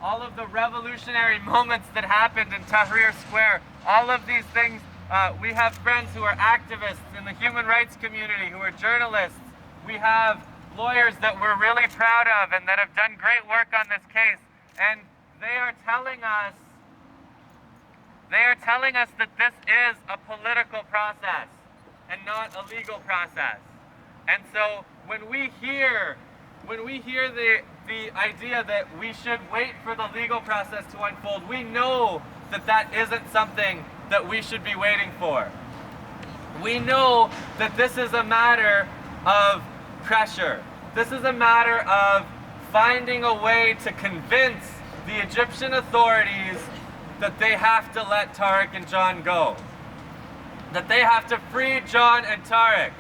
all of the revolutionary moments that happened in Tahrir Square, all of these things. We have friends who are activists in the human rights community, who are journalists. We have lawyers that we're really proud of and that have done great work on this case. And they are telling us that this is a political process and not a legal process. And so when we hear the idea that we should wait for the legal process to unfold, we know that that isn't something that we should be waiting for. We know that this is a matter of pressure. This is a matter of finding a way to convince the Egyptian authorities that they have to let Tarek and John go. That they have to free John and Tarek.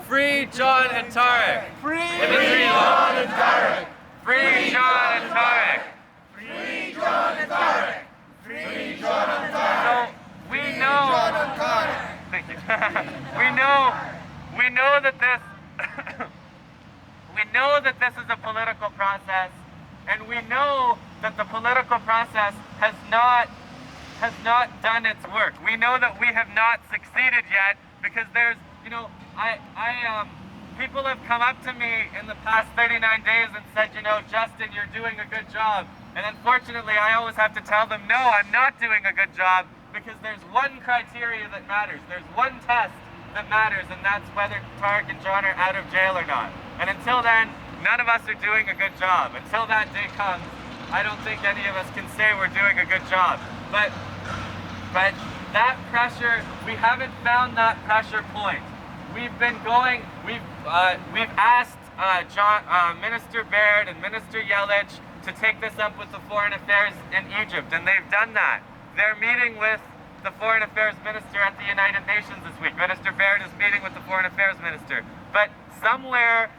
Free John and Tarek. Free John and Tarek. Free John and Tarek. Free John and Tarek. Free John and Tarek. So we know. John and Tarek. Thank you. we know that this is a political process, and we know that the political process has not done its work. We know that we have not succeeded yet because there's, people have come up to me in the past 39 days and said, Justin, you're doing a good job. And unfortunately, I always have to tell them, no, I'm not doing a good job, because there's one criteria that matters. There's one test that matters, and that's whether Tarek and John are out of jail or not. And until then, none of us are doing a good job. Until that day comes, I don't think any of us can say we're doing a good job. But that pressure, we haven't found that pressure point. We've asked Minister Baird and Minister Yelich to take this up with the Foreign Affairs in Egypt, and they've done that. They're meeting with the Foreign Affairs Minister at the United Nations this week. Minister Baird is meeting with the Foreign Affairs Minister. But somewhere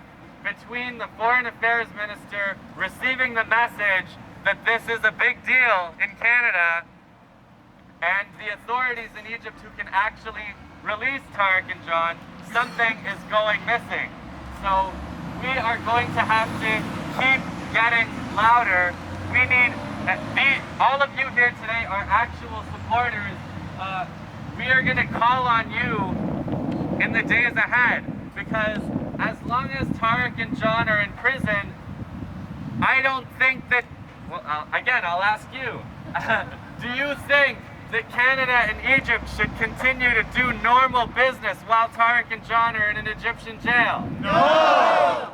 between the Foreign Affairs Minister receiving the message that this is a big deal in Canada and the authorities in Egypt who can actually release Tarek and John, something is going missing. So we are going to have to keep getting louder. We need, all of you here today are actual supporters. We are going to call on you in the days ahead, because as long as Tarek and John are in prison, I don't think that, again, I'll ask you, do you think that Canada and Egypt should continue to do normal business while Tarek and John are in an Egyptian jail? No!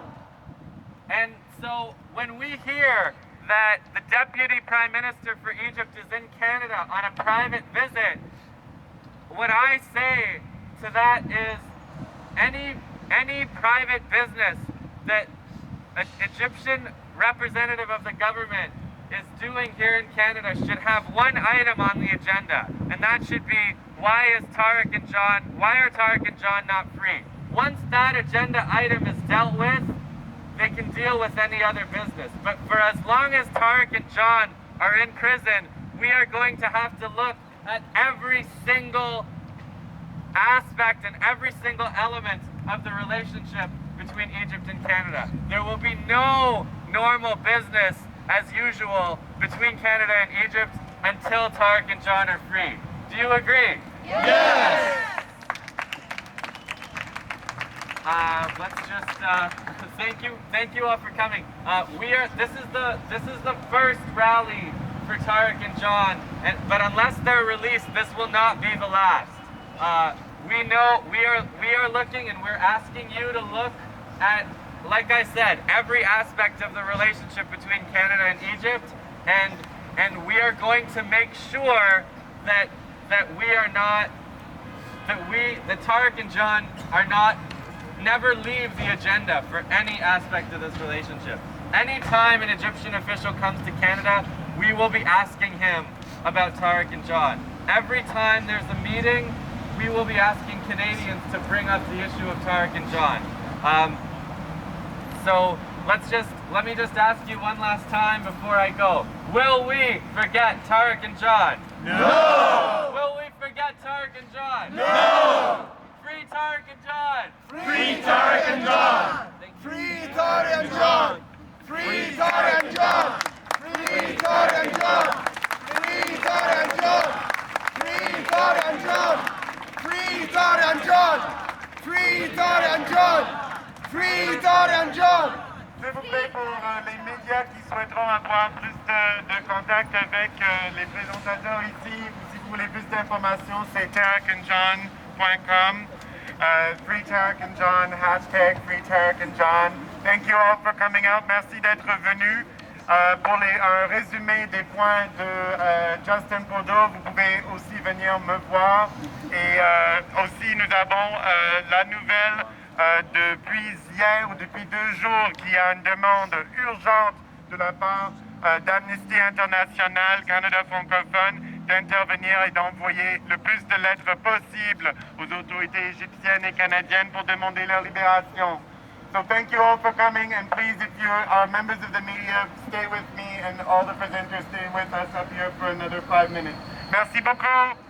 And so when we hear that the Deputy Prime Minister for Egypt is in Canada on a private visit, what I say to that is any private business that an Egyptian representative of the government is doing here in Canada should have one item on the agenda, and that should be, why are Tarek and John not free? Once that agenda item is dealt with, they can deal with any other business. But for as long as Tarek and John are in prison, we are going to have to look at every single aspect and every single element of the relationship between Egypt and Canada. There will be no normal business as usual between Canada and Egypt until Tarek and John are free. Do you agree? Yes! Let's just thank you all for coming. This is the first rally for Tarek and John, but unless they're released, this will not be the last. We know we are looking, and we're asking you to look at, like I said, every aspect of the relationship between Canada and Egypt, and we are going to make sure that Tarek and John never leave the agenda for any aspect of this relationship. Anytime an Egyptian official comes to Canada, we will be asking him about Tarek and John. Every time there's a meeting, we will be asking Canadians to bring up the issue of Tarek and John. So let me just ask you one last time before I go. Will we forget Tarek and John? No! Will we forget Tarek and John? No! Free Tarek and John! Free Tarek and John! Free Tarek and John! Free Tarek and John! Free Tarek and John! pour les médias qui souhaiteront avoir plus de contact avec les présentateurs ici, ou si vous voulez plus d'informations, c'est tarekandjohn.com. Free Tarek and John, hashtag Free Tarek and John. Thank you all for coming out. Merci d'être venus. Pour un résumé des points de Justin Podur, vous pouvez aussi venir me voir. Et aussi, nous avons la nouvelle depuis hier ou depuis 2 jours qu'il y a une demande urgente de la part d'Amnesty International, Canada francophone, d'intervenir et d'envoyer le plus de lettres possible aux autorités égyptiennes et canadiennes pour demander leur libération. So thank you all for coming, and please, if you are members of the media, stay with me, and all the presenters stay with us up here for another 5 minutes. Merci beaucoup.